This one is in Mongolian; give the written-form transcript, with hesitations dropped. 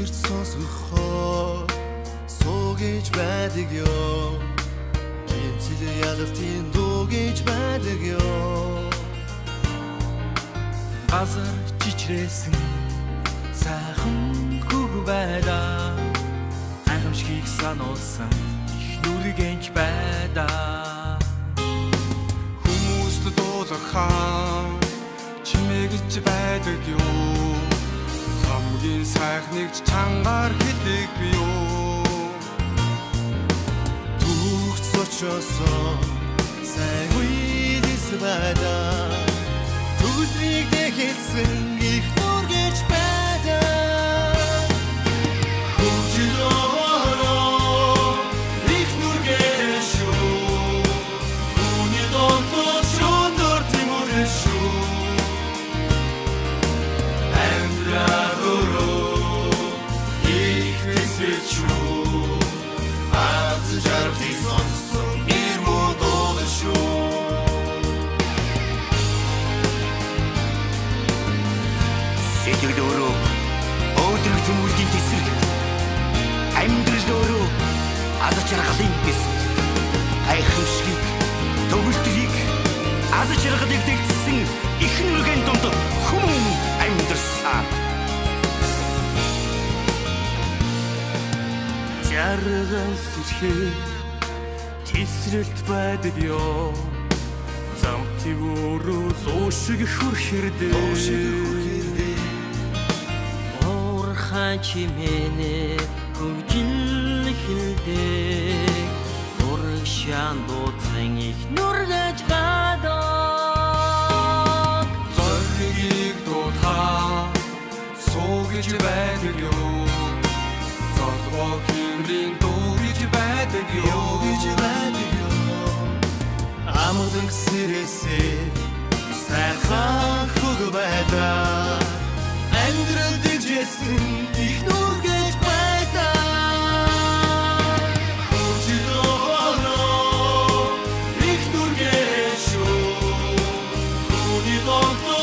гэрт сонсгохоо суугиж байдаг ёо гинцэл ялалтын дуугиж байдаг ёо газар чичрээсэн сайхан хөг байдаа гайхамшигыг сануулсан их нүргэнч байдаа хүмүүст дуулахаа чимээгч байдаг ёо хамгийн сайхныг чангаар хэлдэг ёо түүх зочосоо сайн үедээс байдаа Төгөлдрийг дэхэлсэн их нүргэж байдаа Хөвжлөөрөө их нүргэж шүү Үүний донтод шөндөр тимүрэн шүү Амьдралөрөө их хэсвэж шүү Аз жаргтыг сонссон ир модол шүү Сэжиглөөрөө өөдрөг тэмүүлгийн тэсрэг амьдралөөрөө аз жаргалын тэсрэг гайхамшигыг төгөлдрийг аз жаргалыг дэлгэсэн их нүргэн донд хүмүүн амьдарсан жаргал сэрхээ тэсрэлт байдаг ёо зам төвөрөө луушиг хүрхэрдээ Хачимэне хөгжил хэлдэг урагшаан дууцсан их нүргэж гадаг зоригийг дуутаа суугиж байдаг ёо золгоо хэмрийн дуугиж байдаг ёо амдан сэрэсээ сайхан хөг байдаа амьдрал дэжсэн их нүргэж байдаа Хөвжлөөрөө их нүргэж шүү Үүний донтод